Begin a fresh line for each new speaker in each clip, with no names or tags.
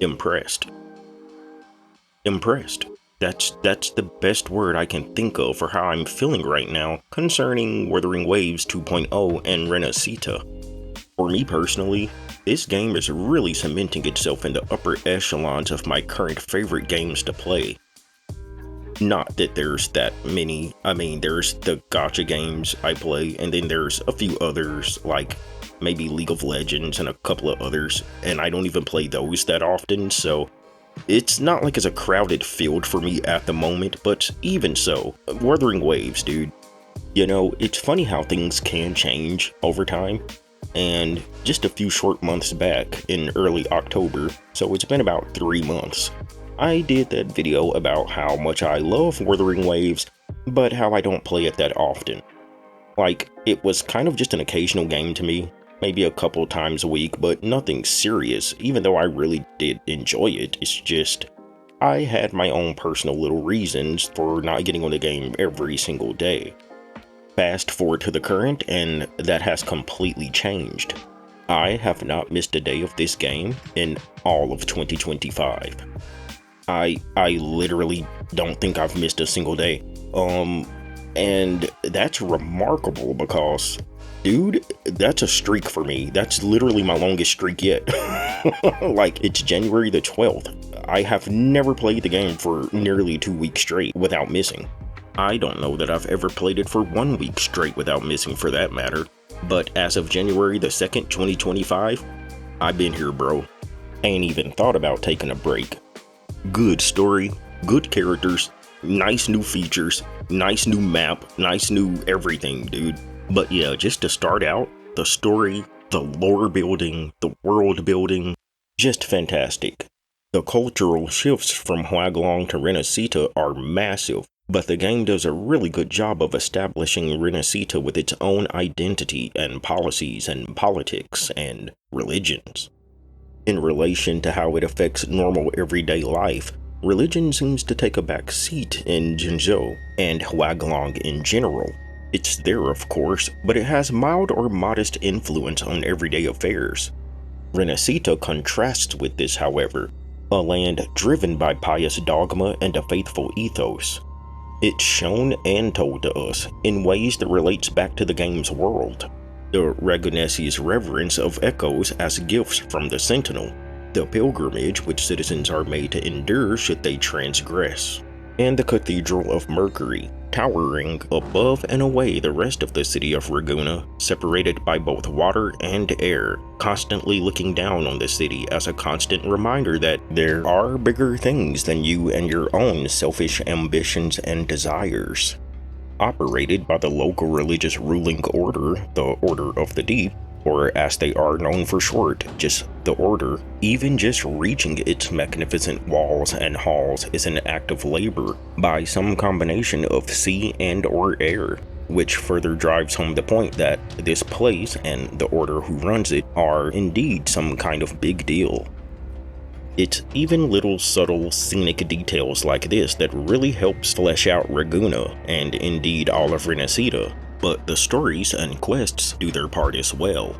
Impressed. Impressed. That's the best word I can think of for how I'm feeling right now concerning Wuthering Waves 2.0 and Rinascita. For me personally, this game is really cementing itself in the upper echelons of my current favorite games to play. Not that there's that many. I mean, there's the gacha games I play, and then there's a few others like maybe League of Legends and a couple of others, and I don't even play those that often, so it's not like it's a crowded field for me at the moment, but even so, Wuthering Waves, dude. You know, it's funny how things can change over time, and just a few short months back, in early October, so it's been about 3 months, I did that video about how much I love Wuthering Waves, but how I don't play it that often. Like, it was kind of just an occasional game to me, maybe a couple times a week, but nothing serious, even though I really did enjoy it. It's just, I had my own personal little reasons for not getting on the game every single day. Fast forward to the current, and that has completely changed. I have not missed a day of this game in all of 2025. I literally don't think I've missed a single day. And that's remarkable because, dude, that's a streak for me. That's literally my longest streak yet. Like, it's January the 12th. I have never played the game for nearly 2 weeks straight without missing. I don't know that I've ever played it for 1 week straight without missing for that matter. But as of January the 2nd, 2025, I've been here, bro. Ain't even thought about taking a break. Good story, good characters, nice new features, nice new map, nice new everything, dude. But yeah, just to start out, the story, the lore building, the world building, just fantastic. The cultural shifts from Huaglong to Rinascita are massive, but the game does a really good job of establishing Rinascita with its own identity and policies and politics and religions. In relation to how it affects normal everyday life, religion seems to take a back seat in Jinzhou and Huaglong in general. It's there, of course, but it has mild or modest influence on everyday affairs. Rinascita contrasts with this, however, a land driven by pious dogma and a faithful ethos. It's shown and told to us in ways that relates back to the game's world. The Ragunesi's reverence of echoes as gifts from the Sentinel, the pilgrimage which citizens are made to endure should they transgress, and the Cathedral of Mercury, towering above and away the rest of the city of Ragunna, separated by both water and air, constantly looking down on the city as a constant reminder that there are bigger things than you and your own selfish ambitions and desires. Operated by the local religious ruling order, the Order of the Deep, or as they are known for short, just the Order, even just reaching its magnificent walls and halls is an act of labor by some combination of sea and or air, which further drives home the point that this place and the Order who runs it are indeed some kind of big deal. It's even little subtle scenic details like this that really helps flesh out Ragunna and indeed all of Rinascita, but the stories and quests do their part as well.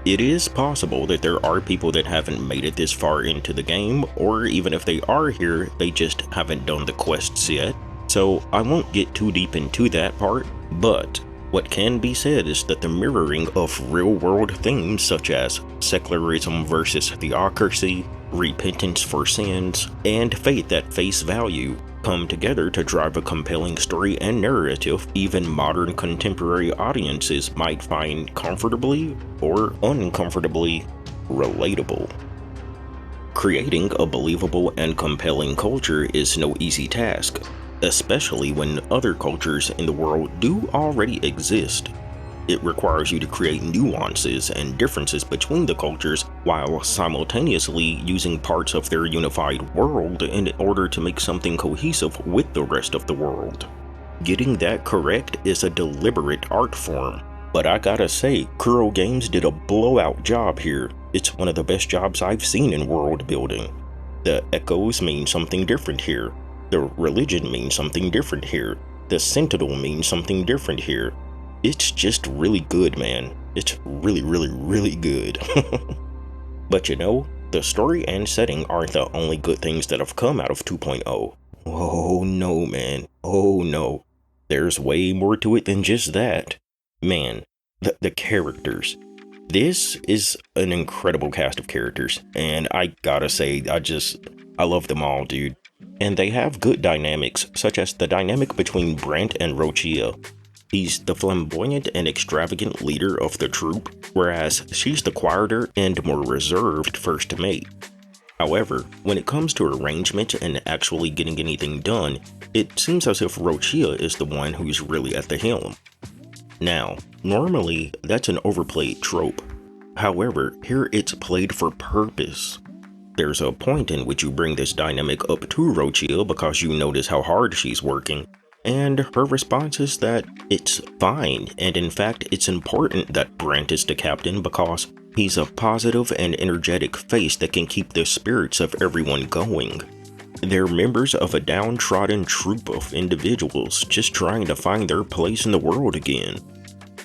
It is possible that there are people that haven't made it this far into the game, or even if they are here, they just haven't done the quests yet, so I won't get too deep into that part, but what can be said is that the mirroring of real-world themes such as secularism versus theocracy, repentance for sins, and faith at face value come together to drive a compelling story and narrative even modern contemporary audiences might find comfortably or uncomfortably relatable. Creating a believable and compelling culture is no easy task, especially when other cultures in the world do already exist. It requires you to create nuances and differences between the cultures while simultaneously using parts of their unified world in order to make something cohesive with the rest of the world. Getting that correct is a deliberate art form, but I gotta say, Kuro Games did a blowout job here. It's one of the best jobs I've seen in world building. The echoes mean something different here. The religion means something different here. The Sentinel means something different here. It's just really good, man. It's really, really, really good. But you know, the story and setting aren't the only good things that have come out of 2.0. Oh no, man. Oh no. There's way more to it than just that. Man, the characters. This is an incredible cast of characters, and I gotta say, I love them all, dude. And they have good dynamics, such as the dynamic between Brent and Rochia. He's the flamboyant and extravagant leader of the troop, whereas she's the quieter and more reserved first mate. However, when it comes to arrangement and actually getting anything done, it seems as if Rochia is the one who's really at the helm. Now, normally that's an overplayed trope. However, here it's played for purpose. There's a point in which you bring this dynamic up to Rochia because you notice how hard she's working, and her response is that it's fine, and in fact it's important that Brent is the captain because he's a positive and energetic face that can keep the spirits of everyone going. They're members of a downtrodden troop of individuals just trying to find their place in the world again.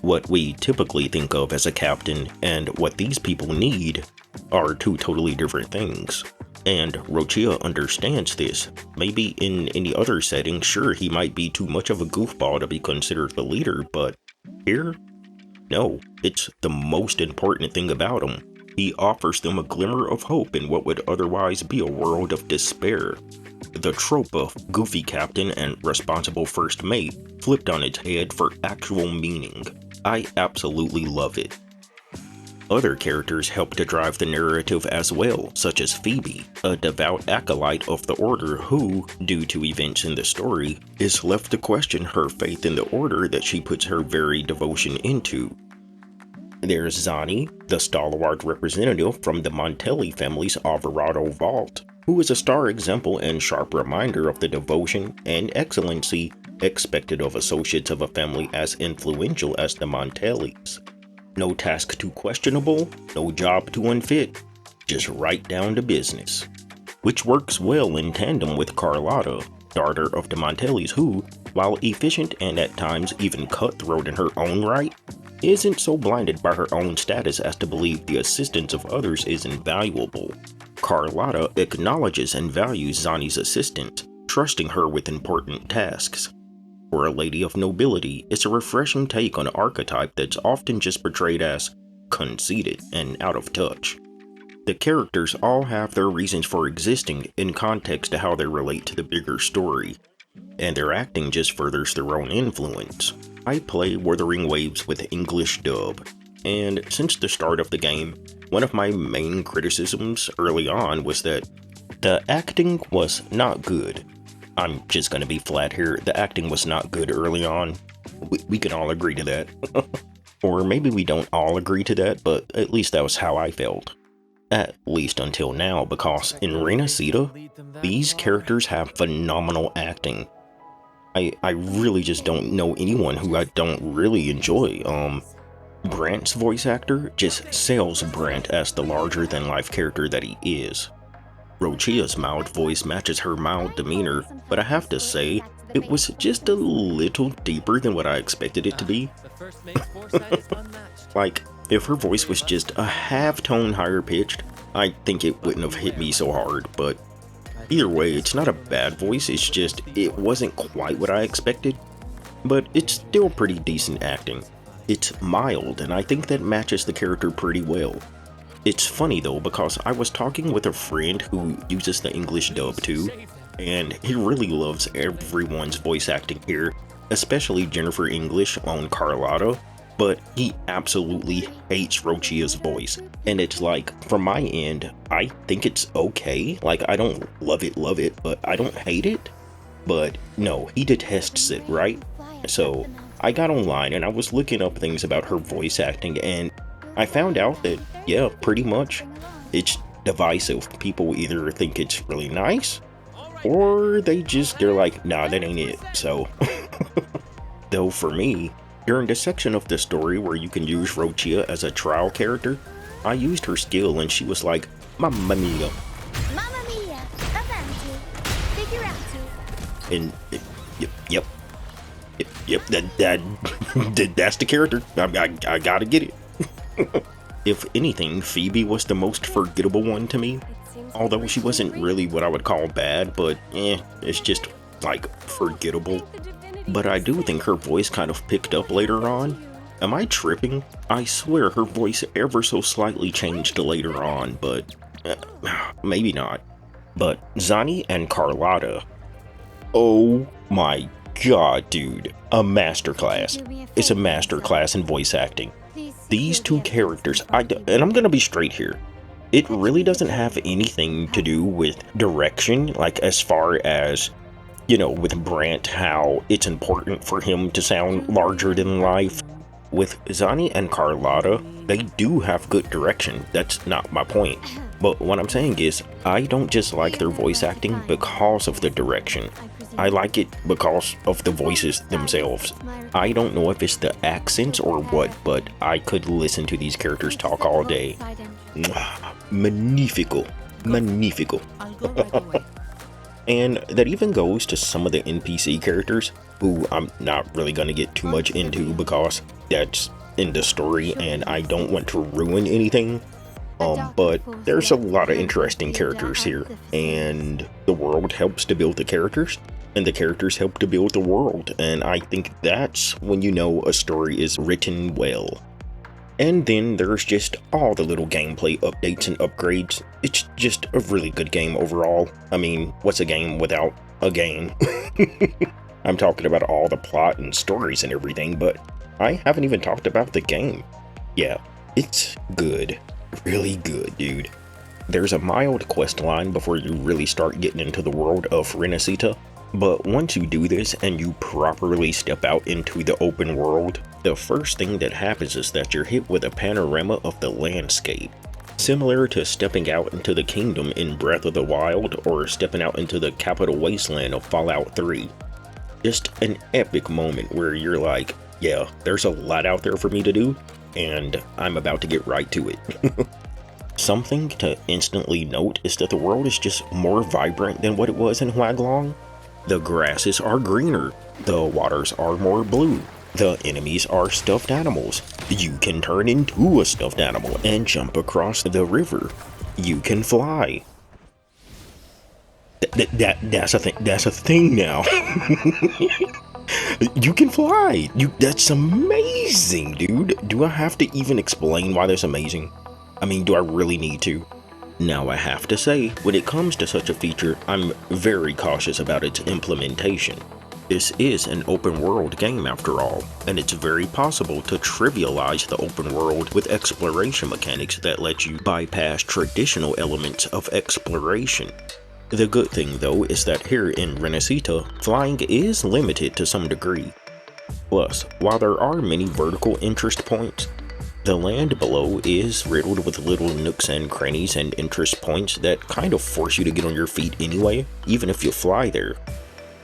What we typically think of as a captain and what these people need are two totally different things. And Rochia understands this. Maybe in any other setting, sure, he might be too much of a goofball to be considered the leader, but here, no, it's the most important thing about him. He offers them a glimmer of hope in what would otherwise be a world of despair. The trope of goofy captain and responsible first mate flipped on its head for actual meaning. I absolutely love it. Other characters help to drive the narrative as well, such as Phoebe, a devout acolyte of the Order who, due to events in the story, is left to question her faith in the Order that she puts her very devotion into. There's Zani, the stalwart representative from the Montelli family's Alvarado Vault, who is a star example and sharp reminder of the devotion and excellency expected of associates of a family as influential as the Montellis. No task too questionable, no job too unfit, just right down to business. Which works well in tandem with Carlotta, daughter of the Montellis who, while efficient and at times even cutthroat in her own right, isn't so blinded by her own status as to believe the assistance of others is invaluable. Carlotta acknowledges and values Zani's assistance, trusting her with important tasks. For a lady of nobility, it's a refreshing take on an archetype that's often just portrayed as conceited and out of touch. The characters all have their reasons for existing in context to how they relate to the bigger story, and their acting just furthers their own influence. I play Wuthering Waves with English dub, and since the start of the game, one of my main criticisms early on was that the acting was not good. I'm just gonna be flat here, the acting was not good early on. We can all agree to that. Or maybe we don't all agree to that, but at least that was how I felt. At least until now, because in Rinascita, these characters have phenomenal acting. I really just don't know anyone who I don't really enjoy. Brant's voice actor just sells Brant as the larger-than-life character that he is. Rochia's mild voice matches her mild demeanor, but I have to say, it was just a little deeper than what I expected it to be. Like, if her voice was just a half-tone higher pitched, I think it wouldn't have hit me so hard, but either way, it's not a bad voice, it's just, it wasn't quite what I expected. But it's still pretty decent acting. It's mild, and I think that matches the character pretty well. It's funny though, because I was talking with a friend who uses the English dub too, and he really loves everyone's voice acting here, especially Jennifer English on Carlotta, but he absolutely hates Rochia's voice. And it's like, from my end, I think it's okay. Like, I don't love it, but I don't hate it. But no, he detests it, right? So I got online and I was looking up things about her voice acting, and I found out that, yeah, pretty much, it's divisive. People either think it's really nice, or they're like, nah, that ain't it. So, though for me, during the section of the story where you can use Rochia as a trial character, I used her skill and she was like, Mamma mia.
Mamma mia, avanti, figurati.
And, yep, that's the character. I gotta get it. If anything, Phoebe was the most forgettable one to me. Although she wasn't really what I would call bad, but it's just like forgettable. But I do think her voice kind of picked up later on. Am I tripping? I swear her voice ever so slightly changed later on, but maybe not. But Zani and Carlotta. Oh my god, dude. A masterclass. It's a masterclass in voice acting. These two characters, and I'm gonna be straight here. It really doesn't have anything to do with direction, like as far as, you know, with Brant, how it's important for him to sound larger than life. With Zani and Carlotta, they do have good direction. That's not my point. But what I'm saying is, I don't just like their voice acting because of the direction. I like it because of the voices themselves. I don't know if it's the accents or what, but I could listen to these characters talk all day. Magnifico. Magnifico. And that even goes to some of the NPC characters, who I'm not really going to get too much into because that's in the story and I don't want to ruin anything. But there's a lot of interesting characters here, and the world helps to build the characters, and the characters help to build the world, and I think that's when you know a story is written well. And then there's just all the little gameplay updates and upgrades. It's just a really good game overall. I mean, what's a game without a game? I'm talking about all the plot and stories and everything, but I haven't even talked about the game. Yeah, it's good. Really good, dude. There's a mild quest line before you really start getting into the world of Rinascita, but once you do this and you properly step out into the open world, the first thing that happens is that you're hit with a panorama of the landscape. Similar to stepping out into the kingdom in Breath of the Wild or stepping out into the capital wasteland of Fallout 3. Just an epic moment where you're like, yeah, there's a lot out there for me to do, and I'm about to get right to it. Something to instantly note is that the world is just more vibrant than what it was in Huaglong. The grasses are greener, the waters are more blue, the enemies are stuffed animals. You can turn into a stuffed animal and jump across the river. You can fly. That's a thing now. You can fly. That's amazing, dude. Do I have to even explain why that's amazing? I mean, do I really need to? Now I have to say, when it comes to such a feature, I'm very cautious about its implementation. This is an open world game after all, and it's very possible to trivialize the open world with exploration mechanics that let you bypass traditional elements of exploration. The good thing though is that here in Rinascita, flying is limited to some degree. Plus, while there are many vertical interest points, the land below is riddled with little nooks and crannies and interest points that kind of force you to get on your feet anyway, even if you fly there.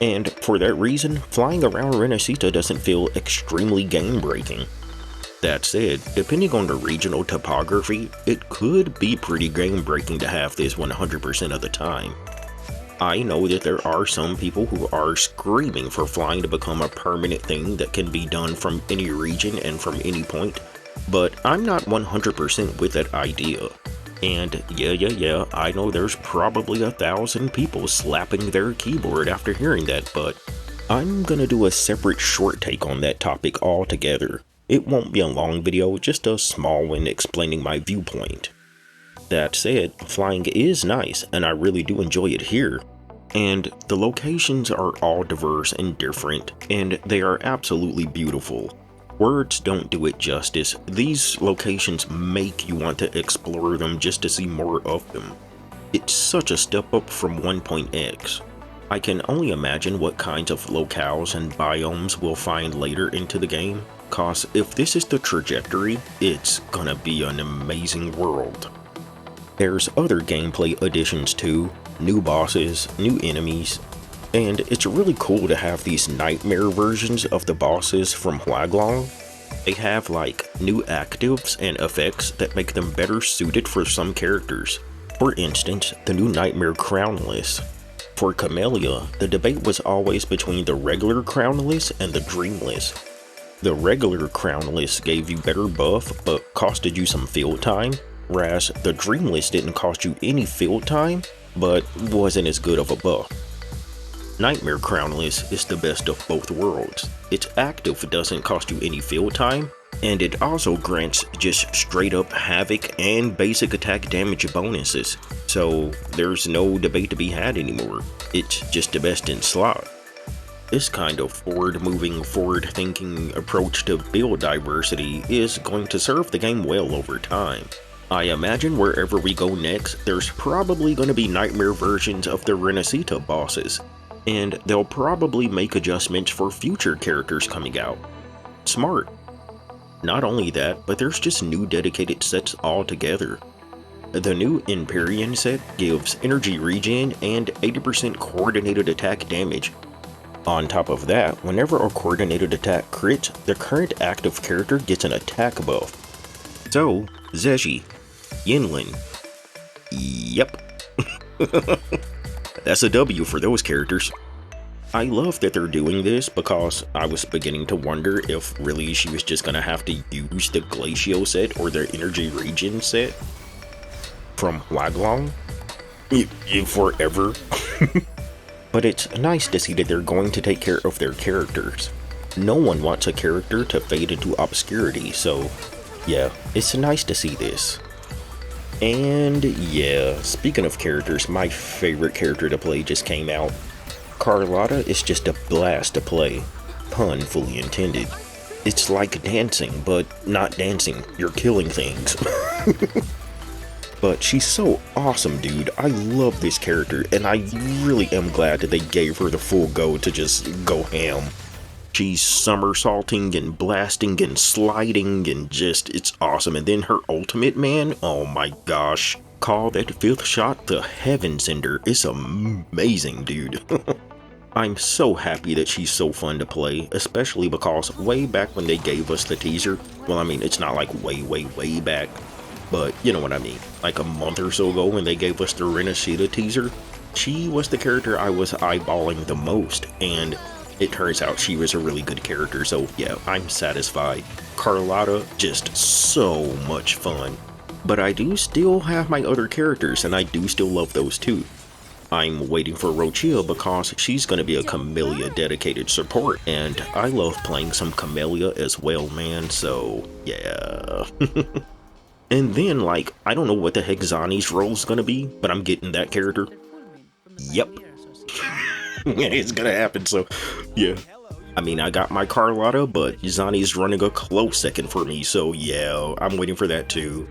And for that reason, flying around Rinascita doesn't feel extremely game-breaking. That said, depending on the regional topography, it could be pretty game-breaking to have this 100% of the time. I know that there are some people who are screaming for flying to become a permanent thing that can be done from any region and from any point, but I'm not 100% with that idea. And yeah, I know there's probably 1,000 people slapping their keyboard after hearing that, but I'm gonna do a separate short take on that topic altogether. It won't be a long video, just a small one explaining my viewpoint. That said, flying is nice, and I really do enjoy it here. And the locations are all diverse and different, and they are absolutely beautiful. Words don't do it justice. These locations make you want to explore them just to see more of them. It's such a step up from 1.x. I can only imagine what kinds of locales and biomes we'll find later into the game, cause if this is the trajectory, it's gonna be an amazing world. There's other gameplay additions too, new bosses, new enemies, and it's really cool to have these nightmare versions of the bosses from Huaglong. They have like new actives and effects that make them better suited for some characters. For instance, the new Nightmare Crownless. For Camellia, the debate was always between the regular Crownless and the Dreamless. The regular crown list gave you better buff, but costed you some field time, whereas the dream list didn't cost you any field time, but wasn't as good of a buff. Nightmare crown list is the best of both worlds. Its active doesn't cost you any field time, and it also grants just straight up havoc and basic attack damage bonuses, so there's no debate to be had anymore. It's just the best in slot. This kind of forward-moving, forward-thinking approach to build diversity is going to serve the game well over time. I imagine wherever we go next, there's probably going to be nightmare versions of the Rinascita bosses, and they'll probably make adjustments for future characters coming out. Smart. Not only that, but there's just new dedicated sets altogether. The new Empyrean set gives energy regen and 80% coordinated attack damage. On top of that, whenever a coordinated attack crits, the current active character gets an attack buff. So, Zeshi, Yinlin. Yep. That's a W for those characters. I love that they're doing this because I was beginning to wonder if really she was just gonna have to use the Glacio set or their energy regen set from Waglong forever. But it's nice to see that they're going to take care of their characters. No one wants a character to fade into obscurity, so yeah, it's nice to see this. And yeah, speaking of characters, my favorite character to play just came out. Carlotta is just a blast to play. Pun fully intended. It's like dancing, but not dancing. You're killing things. But she's so awesome, dude. I love this character, and I really am glad that they gave her the full go to just go ham. She's somersaulting and blasting and sliding and just, it's awesome. And then her ultimate, man, oh my gosh. Call that fifth shot the Heaven Sender. It's amazing, dude. I'm so happy that she's so fun to play, especially because way back when they gave us the teaser, well, I mean, it's not like way back, but you know what I mean, like a month or so ago when they gave us the Rinascita teaser, she was the character I was eyeballing the most, and it turns out she was a really good character, so yeah, I'm satisfied. Carlotta, just so much fun. But I do still have my other characters, and I do still love those too. I'm waiting for Rochia because she's going to be a Camellia dedicated support, and I love playing some Camellia as well, man, so yeah. And then, like, I don't know what the heck Zani's role's going to be, but I'm getting that character. Yep. It's going to happen, so yeah. I mean, I got my Carlotta, but Zani's running a close second for me, so yeah, I'm waiting for that too.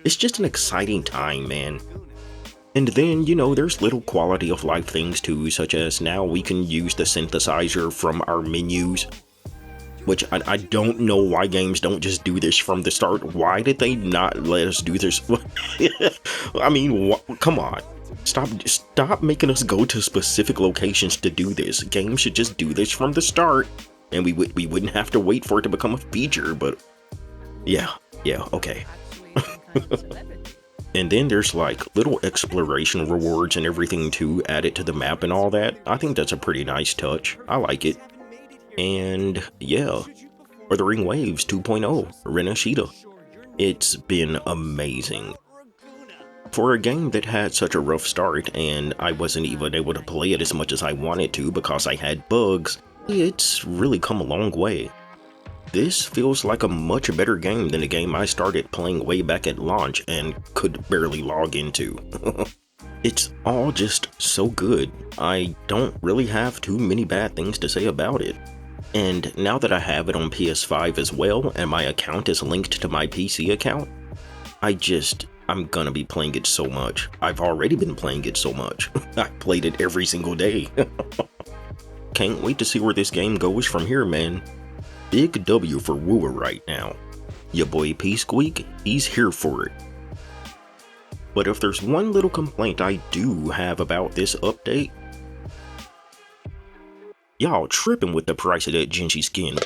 It's just an exciting time, man. And then, you know, there's little quality of life things too, such as now we can use the synthesizer from our menus. Which I don't know why games don't just do this from the start. Why did they not let us do this? I mean, come on. Stop making us go to specific locations to do this. Games should just do this from the start, and we wouldn't have to wait for it to become a feature, but yeah, okay. And then there's like little exploration rewards and everything too added to the map and all that. I think that's a pretty nice touch. I like it. And yeah, Wuthering Waves 2.0, Rinascita. It's been amazing. For a game that had such a rough start and I wasn't even able to play it as much as I wanted to because I had bugs, it's really come a long way. This feels like a much better game than the game I started playing way back at launch and could barely log into. It's all just so good. I don't really have too many bad things to say about it. And now that I have it on PS5 as well, and my account is linked to my PC account, I'm gonna be playing it so much. I've already been playing it so much. I played it every single day. Can't wait to see where this game goes from here, man. Big W for WuWa right now. Your boy P-Squeak, he's here for it. But if there's one little complaint I do have about this update, y'all tripping with the price of that Genji skin.